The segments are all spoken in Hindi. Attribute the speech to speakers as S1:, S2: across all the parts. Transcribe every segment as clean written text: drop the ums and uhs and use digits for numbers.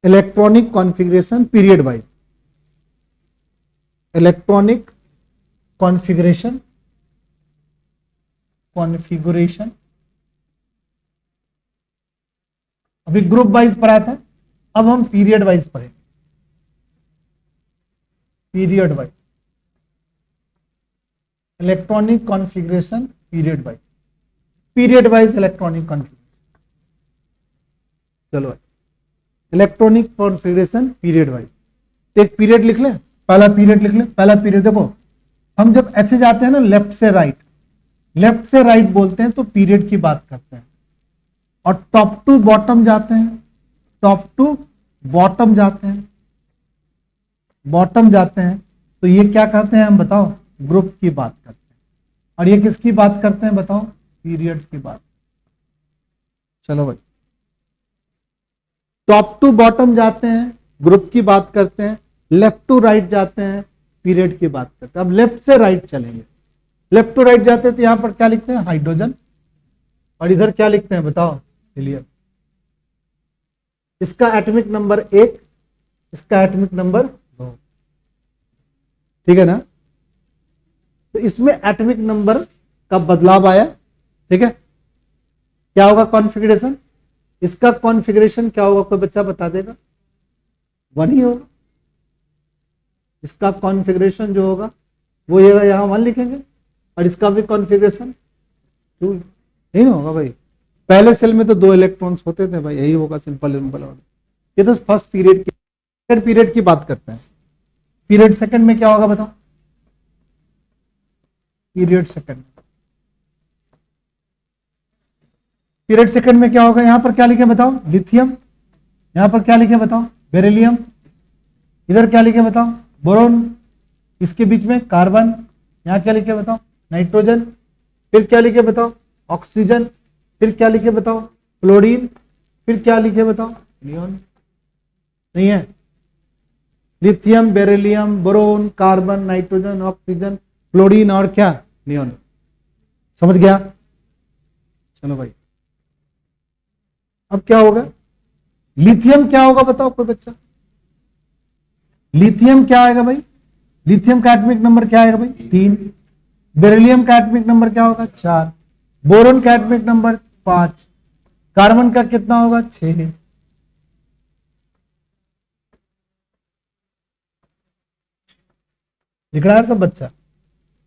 S1: Electronic configuration period wise, electronic configuration अभी ग्रुप वाइज पढ़ा था, अब हम पीरियड वाइज पढ़ेंगे। Period wise electronic configuration period wise, period wise electronic configuration. चलो इलेक्ट्रॉनिक कॉन्फ़िगरेशन पीरियड वाइज, एक पीरियड लिख ले, पहला पीरियड लिख ले। पहला पीरियड देखो, हम जब ऐसे जाते हैं ना लेफ्ट से राइट, लेफ्ट से राइट बोलते हैं तो पीरियड की बात करते हैं, और टॉप टू बॉटम जाते हैं, टॉप टू बॉटम जाते हैं, बॉटम जाते हैं तो ये क्या कहते हैं हम बताओ, ग्रुप की बात करते हैं। और ये किसकी बात करते हैं बताओ, पीरियड की बात। चलो भाई, टॉप टू बॉटम जाते हैं ग्रुप की बात करते हैं, लेफ्ट टू राइट जाते हैं पीरियड की बात करते हैं। अब लेफ्ट से राइट चलेंगे, लेफ्ट टू राइट जाते हैं तो यहां पर क्या लिखते हैं, हाइड्रोजन, और इधर क्या लिखते हैं बताओ, हीलियम। इसका एटॉमिक नंबर 1, इसका एटॉमिक नंबर 2, ठीक है ना। तो इसमें एटॉमिक नंबर का बदलाव आया, ठीक है। क्या होगा कॉन्फ़िगरेशन, इसका कॉन्फ़िगरेशन क्या होगा, कोई बच्चा बता देगा, 1 ही होगा। इसका कॉन्फ़िगरेशन जो होगा वो ये यहां 1 लिखेंगे, और इसका भी कॉन्फ़िगरेशन 2 नहीं होगा भाई। पहले सेल में तो 2 इलेक्ट्रॉन्स होते थे भाई, यही होगा सिंपल सिंपल। ये तो फर्स्ट पीरियड की, सेकंड पीरियड की बात करते हैं। पीरियड सेकंड में क्या होगा बताओ, पीरियड सेकंड, पीरियड सेकंड में क्या होगा, यहां पर क्या लिखे बताओ, लिथियम, यहां पर क्या लिखे बताओ, बेरिलियम, इधर क्या लिखे बताओ, बोरोन, इसके बीच में कार्बन, यहां क्या लिखे बताओ, नाइट्रोजन, फिर क्या लिखे बताओ, ऑक्सीजन, फिर क्या लिखे बताओ, क्लोरीन, फिर क्या लिखे बताओ, नियोन। नहीं है, lithium, beryllium, boron, carbon, nitrogen, oxygen, chlorine और क्या, नियोन। समझ गया। चलो भाई, अब क्या होगा, लिथियम क्या होगा बताओ कोई बच्चा, लिथियम क्या आएगा भाई, लिथियम का एटॉमिक नंबर क्या आएगा भाई, 3, बेरिलियम का एटॉमिक नंबर क्या होगा, 4, बोरोन का एटॉमिक नंबर 5, कार्बन का कितना होगा, 6। लिख रहा है सब बच्चा,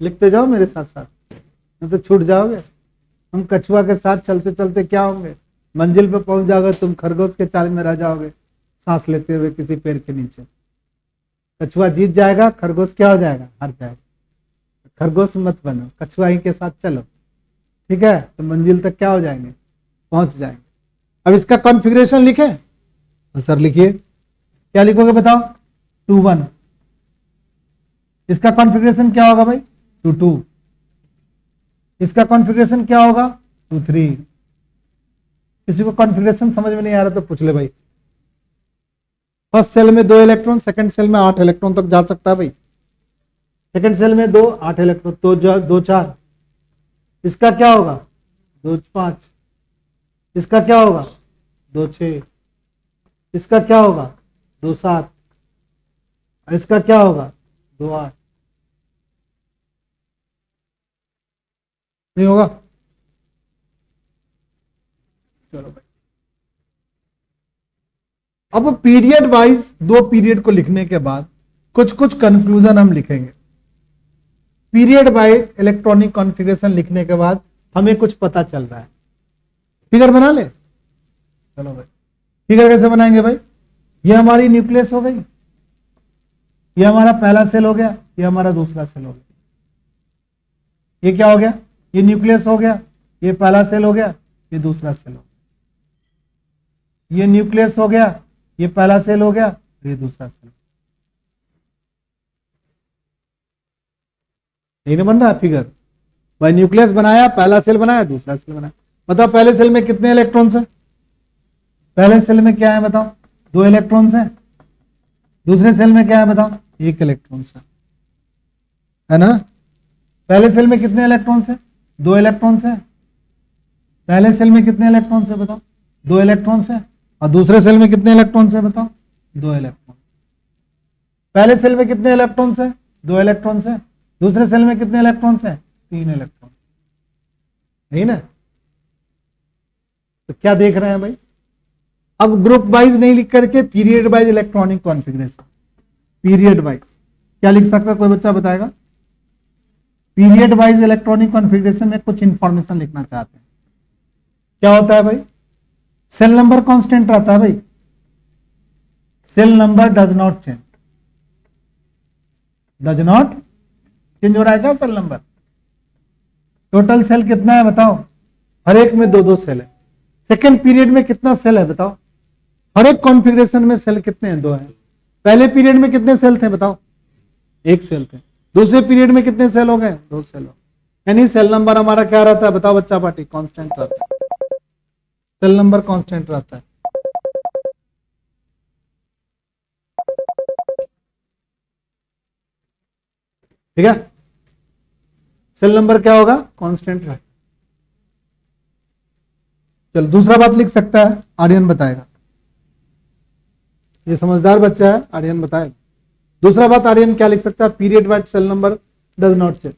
S1: लिखते जाओ मेरे साथ साथ, नहीं तो छूट जाओगे। हम कछुआ के साथ चलते चलते क्या होंगे, मंजिल पे पहुंच जाओगे, तुम खरगोश के चाल में रह जाओगे, सांस लेते हुए किसी पेड़ के नीचे। कछुआ जीत जाएगा, खरगोश क्या हो जाएगा, हार जाएगा। खरगोश मत बनो, कछुआ ही के साथ चलो, ठीक है, तो मंजिल तक क्या हो जाएंगे, पहुंच जाएंगे। अब इसका कॉन्फ़िगरेशन लिखे, सर लिखिए, क्या लिखोगे बताओ, 2-1। इसका कॉन्फ़िगरेशन क्या होगा भाई, 2-2। इसका कॉन्फ़िगरेशन क्या होगा, 2-3। किसी को कॉन्फ़िगरेशन समझ में नहीं आ रहा तो पूछ ले भाई। फर्स्ट सेल में 2 इलेक्ट्रॉन, सेकंड सेल में 8 इलेक्ट्रॉन तक जा सकता है भाई। सेकंड सेल में 2, 8 इलेक्ट्रॉन, तो 2 4। इसका क्या होगा, 2 5। इसका क्या होगा, 2 6। इसका क्या होगा, 2 7। और इसका क्या होगा, 2 8। नहीं होगा। चलो भाई, अब पीरियड वाइज 2 पीरियड को लिखने के बाद कुछ कुछ कंक्लूजन हम लिखेंगे। पीरियड वाइज इलेक्ट्रॉनिक कॉन्फ़िगरेशन लिखने के बाद हमें कुछ पता चल रहा है। फिगर बना ले, चलो भाई, फिगर कैसे बनाएंगे भाई, ये हमारी न्यूक्लियस हो गई, ये हमारा पहला सेल हो गया, ये हमारा दूसरा सेल हो गया। ये क्या हो गया, ये न्यूक्लियस हो गया, ये पहला सेल हो गया, ये दूसरा सेल हो गया। ये न्यूक्लियस हो गया, ये पहला सेल हो गया, ये दूसरा सेल। नहीं बन रहा फिगर भाई, न्यूक्लियस बनाया, पहला सेल बनाया, दूसरा सेल बनाया। बताओ पहले सेल में कितने इलेक्ट्रॉन्स हैं, पहले सेल में क्या है बताओ, 2 इलेक्ट्रॉन्स हैं। दूसरे सेल में क्या है बताओ, 1 इलेक्ट्रॉन्स है ना। पहले सेल में कितने इलेक्ट्रॉन्स हैं, 2 इलेक्ट्रॉन्स हैं। पहले सेल में कितने इलेक्ट्रॉन्स है बताओ, 2 इलेक्ट्रॉन्स है। और दूसरे सेल में कितने इलेक्ट्रॉन्स है बताओ, 2 इलेक्ट्रॉन। पहले सेल में कितने इलेक्ट्रॉन्स हैं? 2 इलेक्ट्रॉन्स हैं। दूसरे सेल में कितने इलेक्ट्रॉन्स हैं? 3 इलेक्ट्रॉन, नहीं ना? तो क्या देख रहे हैं भाई? अब ग्रुप वाइज नहीं लिख करके period wise electronic configuration, period wise क्या लिख सकता है? कोई बच्चा बताएगा? पीरियड वाइज इलेक्ट्रॉनिक कॉन्फ़िगरेशन में कुछ इंफॉर्मेशन लिखना चाहते हैं। क्या होता है भाई? सेल नंबर कांस्टेंट रहता है भाई, shell number does not change, does not change हो रहा है क्या सेल नंबर? टोटल सेल कितना है बताओ? हर एक में 2-2 सेल है। सेकेंड पीरियड में कितना सेल है बताओ? हर एक कॉन्फ़िगरेशन में सेल कितने हैं? 2 हैं। पहले पीरियड में कितने सेल थे बताओ? 1 सेल थे। दूसरे पीरियड में कितने सेल हो गए? 2 सेल हो। यानी सेल नंबर हमारा क्या रहता है बताओ बच्चा पार्टी? कांस्टेंट रहता है। सेल नंबर कांस्टेंट रहता है। ठीक है, सेल नंबर क्या होगा? कांस्टेंट रहता है। चलो दूसरा बात लिख सकता है, आर्यन बताएगा। ये समझदार बच्चा है, आर्यन बताएगा। दूसरा बात आर्यन क्या लिख सकता है? Period wise shell number does not change.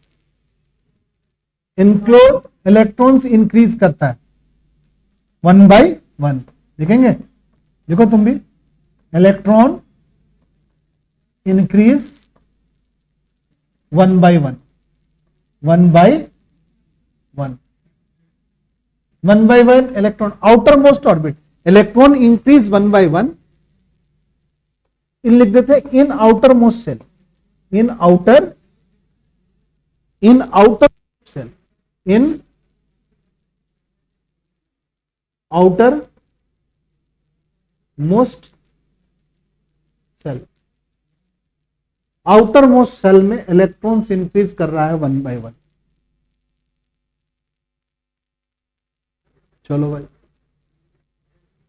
S1: इनक्लोज इलेक्ट्रॉन्स इंक्रीज करता है 1/1। लिखेंगे? लिखो तुम भी। Electron increase 1/1, 1/1, 1/1 electron outermost orbit. Electron increase 1/1, इन लिख देते in outermost shell, in outer shell, in outermost shell. Outermost shell में इलेक्ट्रॉन्स इंक्रीज कर रहा है 1/1। चलो भाई,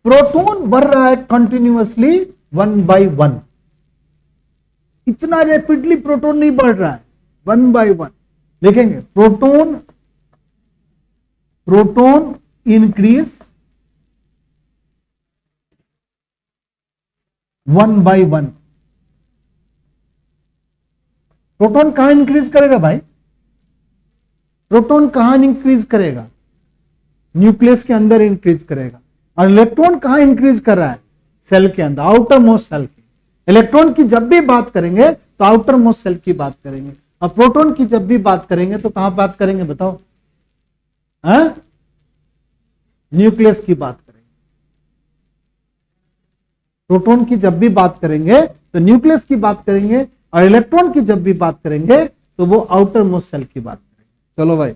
S1: प्रोटॉन बढ़ रहा है कंटिन्यूअसली 1/1। इतना रैपिडली प्रोटॉन नहीं बढ़ रहा है, 1/1 लिखेंगे। Proton increase 1/1। प्रोटॉन कहां इंक्रीज करेगा भाई? प्रोटॉन कहां इंक्रीज करेगा? न्यूक्लियस के अंदर इंक्रीज करेगा। और इलेक्ट्रॉन कहां इंक्रीज कर रहा है? सेल के अंदर, आउटर मोस्ट सेल की। इलेक्ट्रॉन की जब भी बात करेंगे तो आउटर मोस्ट सेल की बात करेंगे, और प्रोटॉन की जब भी बात करेंगे तो कहां बात करेंगे बताओ? न्यूक्लियस की बात करेंगे। प्रोटॉन की जब भी बात करेंगे तो न्यूक्लियस की बात करेंगे, और इलेक्ट्रॉन की जब भी बात करेंगे तो वो आउटर मोस्ट सेल की बात करेंगे। चलो भाई,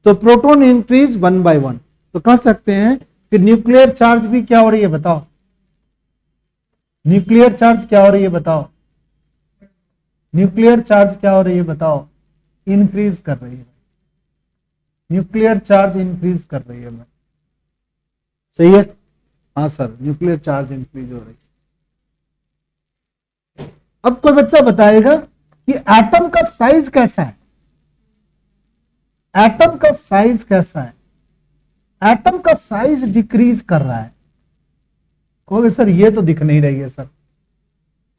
S1: तो प्रोटॉन इंक्रीज 1/1, तो कह सकते हैं कि न्यूक्लियर चार्ज भी क्या हो रही है बताओ? न्यूक्लियर चार्ज क्या हो रही है बताओ? न्यूक्लियर चार्ज क्या हो रही है बताओ? इंक्रीज कर रही है। न्यूक्लियर चार्ज इंक्रीज कर रही है मैं, सही है? हाँ सर, न्यूक्लियर चार्ज इंक्रीज हो रही है। अब कोई बच्चा बताएगा कि एटम का साइज कैसा है? एटम का साइज कैसा है? एटम का साइज डिक्रीज कर रहा है। कहोगे सर ये तो दिख नहीं रही है सर,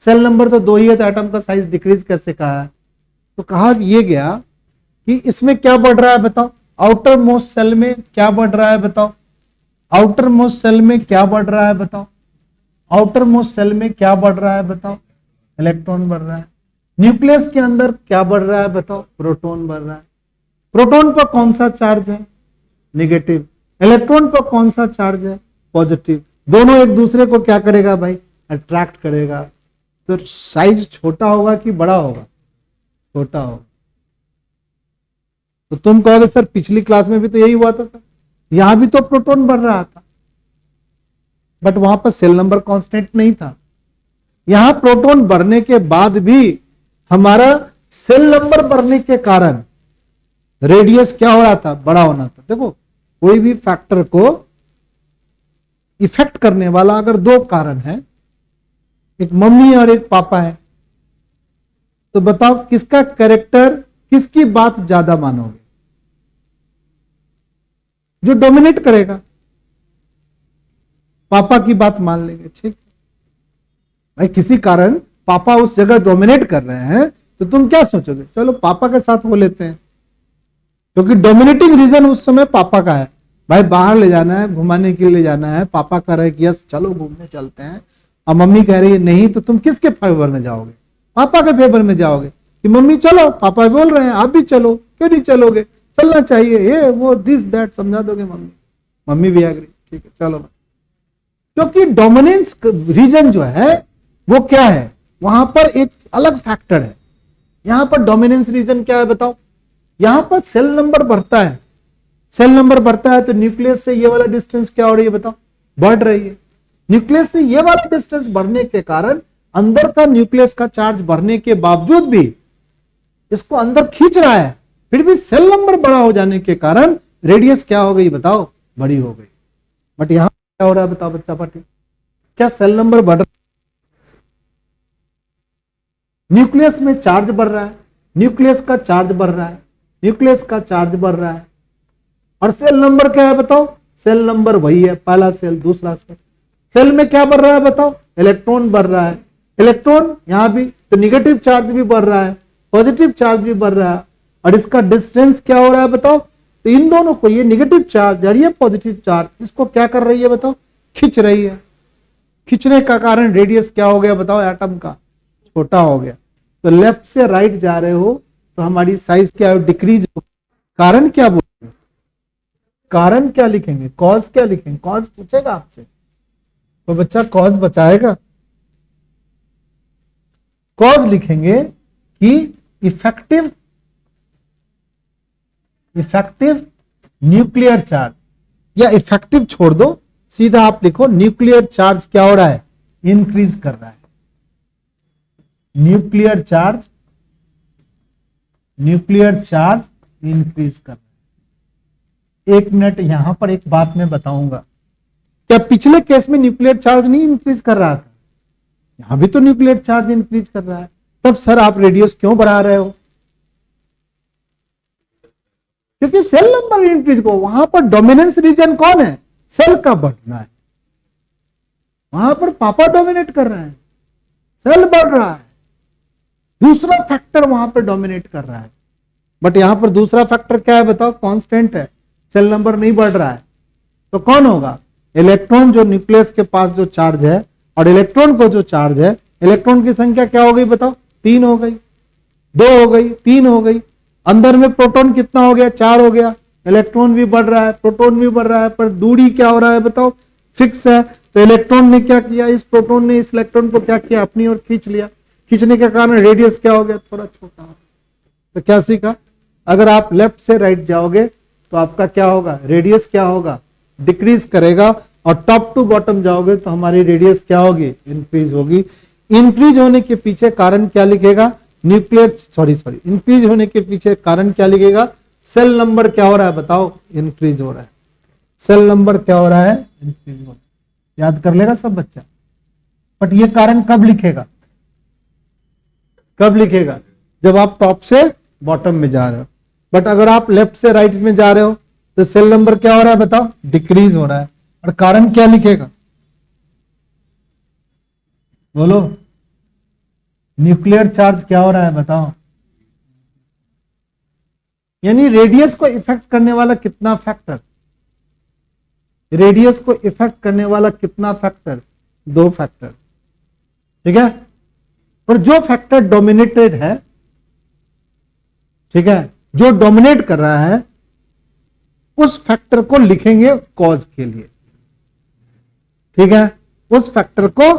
S1: सेल नंबर तो 2 ही है, तो एटम का साइज डिक्रीज कैसे कहा है? तो कहा ये गया कि इसमें क्या बढ़ रहा है बताओ? आउटर मोस्ट सेल में क्या बढ़ रहा है बताओ? आउटर मोस्ट सेल में क्या बढ़ रहा है बताओ? आउटर मोस्ट सेल में क्या बढ़ रहा है बताओ? इलेक्ट्रॉन बढ़ रहा है। न्यूक्लियस के अंदर क्या बढ़ रहा है बताओ? प्रोटॉन बढ़ रहा है। प्रोटॉन पर कौन सा चार्ज है? नेगेटिव। इलेक्ट्रॉन पर कौन सा चार्ज है? पॉजिटिव। दोनों एक दूसरे को क्या करेगा भाई? अट्रैक्ट करेगा। तो साइज छोटा होगा कि बड़ा होगा? छोटा होगा। तो तुम कहोगे सर पिछली क्लास में भी तो यही हुआ था सर, यहां भी तो प्रोटॉन बढ़ रहा था, बट वहां पर सेल नंबर कांस्टेंट नहीं था। यहां प्रोटॉन बढ़ने के बाद भी हमारा सेल नंबर बढ़ने के कारण रेडियस क्या हो रहा था? बड़ा होना था। देखो, कोई भी फैक्टर को इफेक्ट करने वाला अगर 2 कारण है, एक मम्मी और एक पापा है, तो बताओ किसका कैरेक्टर, किसकी बात ज्यादा मानोगे? जो डोमिनेट करेगा, पापा की बात मान लेंगे, ठीक। भाई किसी कारण पापा उस जगह डोमिनेट कर रहे हैं तो तुम क्या सोचोगे, चलो पापा के साथ वो लेते हैं, क्योंकि डोमिनेटिंग रीजन उस समय पापा का है। भाई बाहर ले जाना है, घुमाने के लिए ले जाना है, पापा कह रहे हैं कि यस चलो घूमने चलते हैं, और मम्मी कह रही है नहीं, तो तुम किसके फेवर में जाओगे, पापा के फेवर में जाओगे कि मम्मी चलो, पापा बोल रहे हैं आप भी चलो, क्यों नहीं चलोगे, चलना चाहिए, ये वो दिस दैट समझा दोगे मम्मी, मम्मी भी एग्री, ठीक है चलो। क्योंकि डोमिनेंस रीजन जो है वो क्या है, वहां पर एक अलग फैक्टर है। यहां पर डोमिनेंस रीजन क्या है बताओ, यहां पर सेल नंबर बढ़ता है, सेल नंबर बढ़ता है तो न्यूक्लियस से ये वाला डिस्टेंस क्या हो रही है बताओ, बढ़ रही है। न्यूक्लियस से ये वाला डिस्टेंस बढ़ने के कारण अंदर का न्यूक्लियस का चार्ज बढ़ने के बावजूद भी इसको अंदर खींच रहा है, फिर भी सेल नंबर बड़ा हो जाने के कारण रेडियस क्या हो गई बताओ, बड़ी हो गई। बट यहां क्या हो रहा है बताओ बच्चा पार्टी, क्या सेल नंबर बढ़ रहा है, न्यूक्लियस में चार्ज बढ़ रहा है, न्यूक्लियस का चार्ज बढ़ रहा है, न्यूक्लियस का चार्ज बढ़ रहा है, और सेल नंबर क्या है बताओ, सेल नंबर वही है, पहला सेल दूसरा सेल। सेल में क्या बढ़ रहा है बताओ, इलेक्ट्रॉन बढ़ रहा है, इलेक्ट्रॉन यहां भी तो निगेटिव चार्ज भी बढ़ रहा है, पॉजिटिव चार्ज भी बढ़ रहा है, और इसका डिस्टेंस क्या हो रहा है बताओ, तो इन दोनों को, ये निगेटिव चार्ज और ये पॉजिटिव चार्ज, इसको क्या कर रही है बताओ, खींच रही है। खींचने का कारण रेडियस क्या हो गया बताओ, एटम का छोटा हो गया। तो लेफ्ट से राइट जा रहे हो तो हमारी साइज क्या है, डिक्रीज हो। कारण क्या बोलेंगे, कारण क्या लिखेंगे, कॉज क्या लिखेंगे, कॉज पूछेगा आपसे तो बच्चा कॉज बचाएगा, कॉज लिखेंगे कि इफेक्टिव न्यूक्लियर चार्ज, या इफेक्टिव छोड़ दो, सीधा आप लिखो न्यूक्लियर चार्ज क्या हो रहा है, इंक्रीज कर रहा है। न्यूक्लियर चार्ज इंक्रीज कर रहा है। एक मिनट, यहां पर एक बात मैं बताऊंगा, क्या पिछले केस में न्यूक्लियर चार्ज नहीं इंक्रीज कर रहा था, यहां भी तो न्यूक्लियर चार्ज इंक्रीज कर रहा है, तब सर आप रेडियस क्यों बढ़ा रहे हो, क्योंकि सेल नंबर इंक्रीज को, वहां पर डोमिनेंस रीजन कौन है, सेल का बढ़ना है, वहां पर पापा डोमिनेट कर रहे हैं, सेल बढ़ रहा है, दूसरा फैक्टर वहां पर डोमिनेट कर रहा है। बट यहां पर दूसरा फैक्टर क्या है बताओ, कांस्टेंट है, सेल नंबर नहीं बढ़ रहा है, तो कौन होगा, इलेक्ट्रॉन जो न्यूक्लियस के पास जो चार्ज है, और इलेक्ट्रॉन को जो चार्ज है, इलेक्ट्रॉन की संख्या क्या हो गई बताओ, 3 हो गई, 2 हो गई, 3 हो गई, अंदर में प्रोटॉन कितना हो गया, 4 हो गया, इलेक्ट्रॉन भी बढ़ रहा है, प्रोटॉन भी बढ़ रहा है, पर दूरी क्या हो रहा है बताओ, फिक्स है। तो इलेक्ट्रॉन ने क्या किया, इस प्रोटॉन ने इस इलेक्ट्रॉन को क्या किया, अपनी ओर खींच लिया, खींचने के कारण रेडियस क्या हो गया, थोड़ा छोटा हो गया। तो क्या सीखा, अगर आप लेफ्ट से राइट जाओगे तो आपका क्या होगा, रेडियस क्या होगा, डिक्रीज करेगा, और टॉप टू बॉटम जाओगे तो हमारी रेडियस क्या होगी, इंक्रीज होगी। इंक्रीज होने के पीछे कारण क्या लिखेगा, न्यूक्लियर सॉरी इंक्रीज होने के पीछे कारण क्या लिखेगा, सेल नंबर क्या हो रहा है बताओ, इंक्रीज हो रहा है, सेल नंबर क्या हो रहा है, इंक्रीज हो रहा है। याद कर लेगा सब बच्चा। बट ये कारण कब लिखेगा, कब लिखेगा, जब आप टॉप से बॉटम में जा रहे हो। बट अगर आप लेफ्ट से राइट में जा रहे हो तो सेल नंबर क्या हो रहा है बताओ, डिक्रीज हो रहा है, और कारण क्या लिखेगा, बोलो, न्यूक्लियर चार्ज क्या हो रहा है बताओ, यानी रेडियस को इफेक्ट करने वाला कितना फैक्टर, रेडियस को इफेक्ट करने वाला कितना फैक्टर, 2 फैक्टर, ठीक है। और जो फैक्टर डोमिनेटेड है, ठीक है, जो डोमिनेट कर रहा है, उस फैक्टर को लिखेंगे कॉज के लिए, ठीक है, उस फैक्टर को